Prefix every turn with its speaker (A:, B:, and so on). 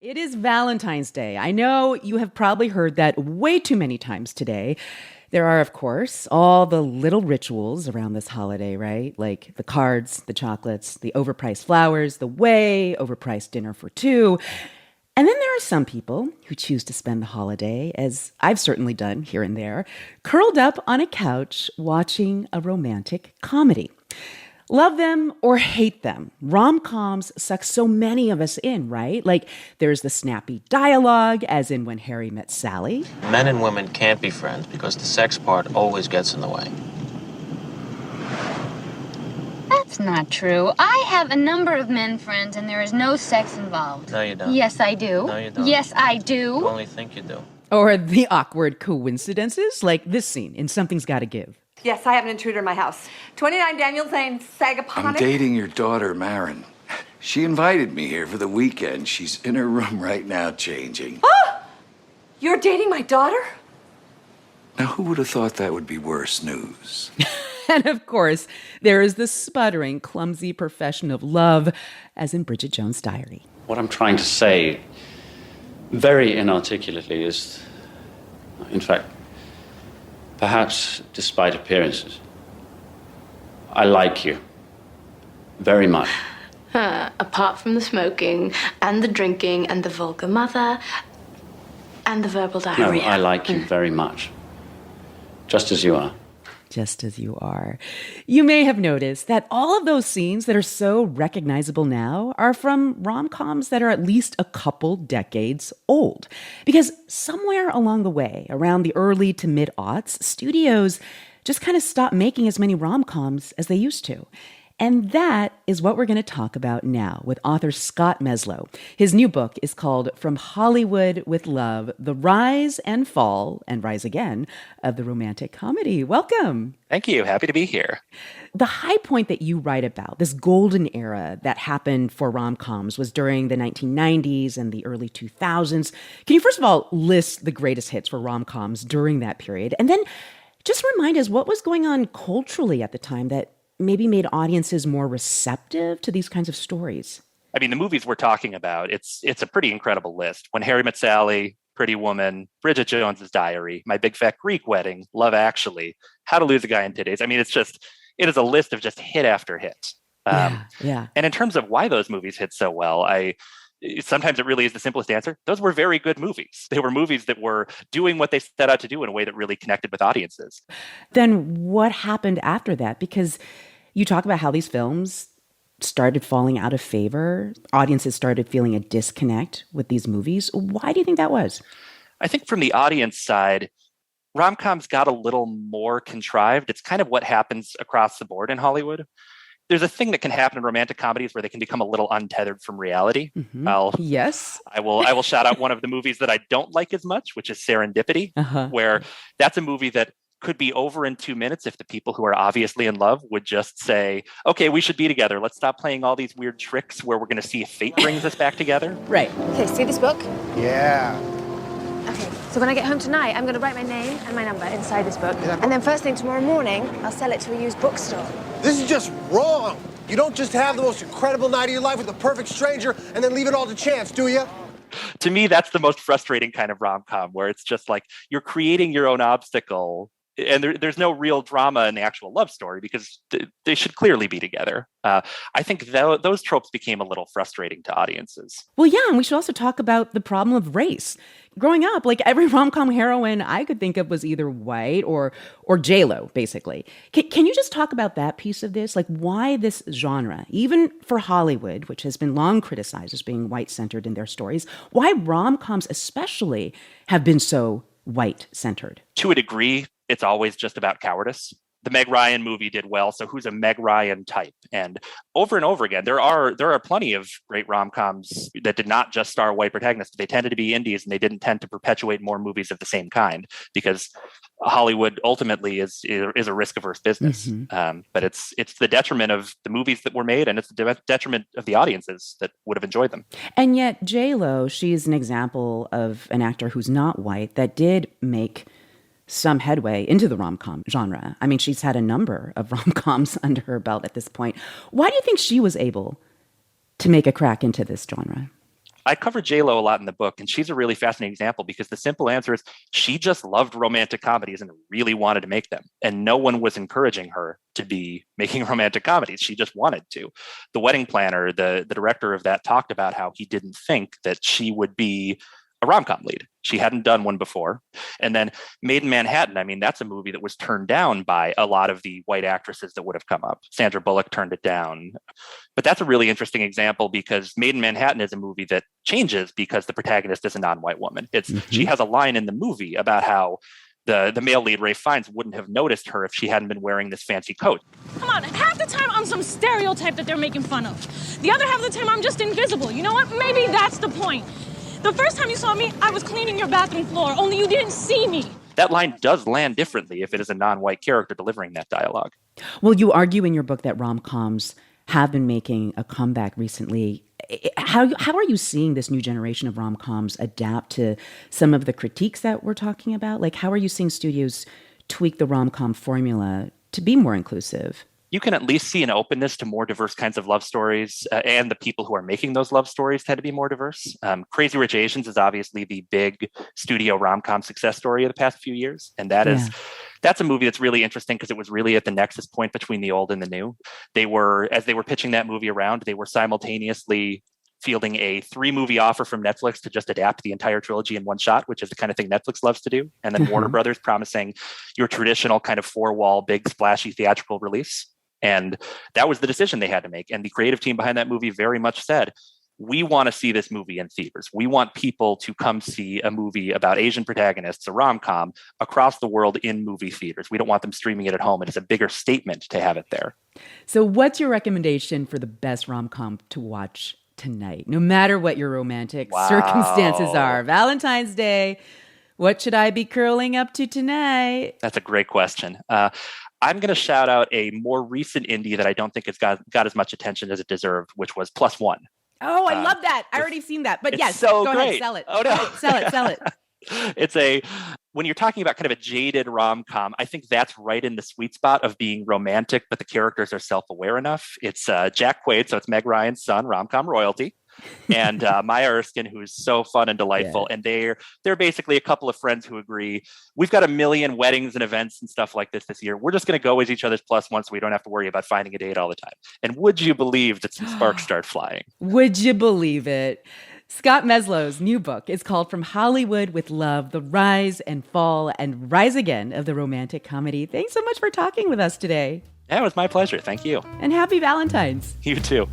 A: It is Valentine's Day. I know you have probably heard that way too many times today. There are, of course, all the little rituals around this holiday, right? Like the cards, the chocolates, the overpriced flowers, the way overpriced dinner for two. And then there are some people who choose to spend the holiday, as I've certainly done here and there, curled up on a couch watching a romantic comedy. Love them or hate them, rom-coms suck so many of us in, right? Like there's the snappy dialogue, as in When Harry Met Sally.
B: Men and women can't be friends because the sex part always gets in the way.
C: That's not true. I have a number of men friends and there is no sex involved.
B: No, you don't.
C: Yes, I do.
B: No, you don't.
C: Yes, I do.
B: You only think you do.
A: Or the awkward coincidences, like this scene in Something's Gotta Give.
D: Yes, I have an intruder in my house. 29 Daniels Lane, Sagaponic.
E: I'm dating your daughter, Marin. She invited me here for the weekend. She's in her room right now changing.
D: Oh! You're dating my daughter?
E: Now, who would have thought that would be worse news?
A: And of course, there is the sputtering, clumsy profession of love, as in Bridget Jones' Diary.
F: What I'm trying to say very inarticulately is, in fact, perhaps despite appearances, I like you very much.
G: Apart from the smoking and the drinking and the vulgar mother and the verbal
F: No,
G: diarrhea.
F: I like you very much, just as you are.
A: Just as you are. You may have noticed that all of those scenes that are so recognizable now are from rom-coms that are at least a couple decades old. Because somewhere along the way, around the early to mid-aughts, studios just kind of stopped making as many rom-coms as they used to. And that is what we're going to talk about now with author Scott Meslow. His new book is called From Hollywood with Love, The Rise and Fall, and Rise Again, of the romantic comedy. Welcome.
H: Thank you. Happy to be here.
A: The high point that you write about, this golden era that happened for rom-coms, was during the 1990s and the early 2000s. Can you first of all list the greatest hits for rom-coms during that period? And then just remind us what was going on culturally at the time that maybe made audiences more receptive to these kinds of stories?
H: I mean, the movies we're talking about, it's a pretty incredible list. When Harry Met Sally, Pretty Woman, Bridget Jones's Diary, My Big Fat Greek Wedding, Love Actually, How to Lose a Guy in 2 Days. I mean, it is a list of just hit after hit.
A: Yeah.
H: And in terms of why those movies hit so well, sometimes it really is the simplest answer. Those were very good movies. They were movies that were doing what they set out to do in a way that really connected with audiences.
A: Then what happened after that? Because you talk about how these films started falling out of favor. Audiences started feeling a disconnect with these movies. Why do you think that was?
H: I think from the audience side, rom-coms got a little more contrived. It's kind of what happens across the board in Hollywood. There's a thing that can happen in romantic comedies where they can become a little untethered from reality.
A: Mm-hmm. Yes.
H: I will shout out one of the movies that I don't like as much, which is Serendipity, where that's a movie that could be over in 2 minutes if the people who are obviously in love would just say, okay, we should be together. Let's stop playing all these weird tricks where we're going to see if fate brings us back together.
A: Right.
I: Okay, see this book?
J: Yeah.
I: Okay, so when I get home tonight, I'm going to write my name and my number inside this book. And then first thing tomorrow morning, I'll sell it to a used bookstore.
J: This is just wrong. You don't just have the most incredible night of your life with a perfect stranger and then leave it all to chance, do you?
H: To me, that's the most frustrating kind of rom-com, where it's just like you're creating your own obstacle. And there's no real drama in the actual love story because they should clearly be together. I think those tropes became a little frustrating to audiences.
A: Well, yeah, and we should also talk about the problem of race. Growing up, like every rom-com heroine I could think of was either white or J-Lo, basically. Can you just talk about that piece of this? Like why this genre, even for Hollywood, which has been long criticized as being white-centered in their stories, why rom-coms especially have been so white-centered?
H: To a degree, it's always just about cowardice. The Meg Ryan movie did well, so who's a Meg Ryan type? And over again, there are plenty of great rom-coms that did not just star white protagonists. They tended to be indies, and they didn't tend to perpetuate more movies of the same kind because Hollywood ultimately is a risk-averse business. But it's the detriment of the movies that were made, and it's the detriment of the audiences that would have enjoyed them.
A: And yet, J-Lo, she's an example of an actor who's not white that did make some headway into the rom-com genre. I mean, she's had a number of rom-coms under her belt at this point. Why do you think she was able to make a crack into this genre?
H: I cover J-Lo a lot in the book, and she's a really fascinating example because the simple answer is she just loved romantic comedies and really wanted to make them. And no one was encouraging her to be making romantic comedies. She just wanted to. The Wedding Planner, the director of that, talked about how he didn't think that she would be a rom-com lead. She hadn't done one before. And then Made in Manhattan, I mean, that's a movie that was turned down by a lot of the white actresses that would have come up. Sandra Bullock turned it down. But that's a really interesting example because Made in Manhattan is a movie that changes because the protagonist is a non-white woman. She has a line in the movie about how the male lead, Ralph Fiennes, wouldn't have noticed her if she hadn't been wearing this fancy coat.
K: Come on, half the time I'm some stereotype that they're making fun of. The other half of the time I'm just invisible. You know what? Maybe that's the point. The first time you saw me, I was cleaning your bathroom floor, only you didn't see me.
H: That line does land differently if it is a non-white character delivering that dialogue.
A: Well, you argue in your book that rom-coms have been making a comeback recently. How are you seeing this new generation of rom-coms adapt to some of the critiques that we're talking about? Like, how are you seeing studios tweak the rom-com formula to be more inclusive?
H: You can at least see an openness to more diverse kinds of love stories, and the people who are making those love stories tend to be more diverse. Crazy Rich Asians is obviously the big studio rom-com success story of the past few years. And that's a movie that's really interesting because it was really at the nexus point between the old and the new. As they were pitching that movie around, they were simultaneously fielding a 3-movie offer from Netflix to just adapt the entire trilogy in one shot, which is the kind of thing Netflix loves to do. And then Warner Brothers promising your traditional kind of 4-wall, big, splashy theatrical release. And that was the decision they had to make. And the creative team behind that movie very much said, we want to see this movie in theaters. We want people to come see a movie about Asian protagonists, a rom-com, across the world in movie theaters. We don't want them streaming it at home. And it's a bigger statement to have it there.
A: So what's your recommendation for the best rom-com to watch tonight, no matter what your romantic circumstances are? Valentine's Day, what should I be curling up to tonight?
H: That's a great question. I'm going to shout out a more recent indie that I don't think has got as much attention as it deserved, which was Plus One.
A: Oh, I love that. I already seen that. But yes,
H: so
A: go
H: great.
A: ahead, sell it.
H: Oh, no.
A: Sell it.
H: When you're talking about kind of a jaded rom-com, I think that's right in the sweet spot of being romantic, but the characters are self-aware enough. It's Jack Quaid, so it's Meg Ryan's son, rom-com royalty, and Maya Erskine, who's so fun and delightful. Yeah. And they're basically a couple of friends who agree, we've got a million weddings and events and stuff like this year. We're just going to go as each other's plus one so we don't have to worry about finding a date all the time. And would you believe that some sparks start flying?
A: Would you believe it? Scott Meslow's new book is called From Hollywood with Love, The Rise and Fall and Rise Again of the Romantic Comedy. Thanks so much for talking with us today.
H: Yeah, it was my pleasure. Thank you.
A: And happy Valentine's.
H: You too.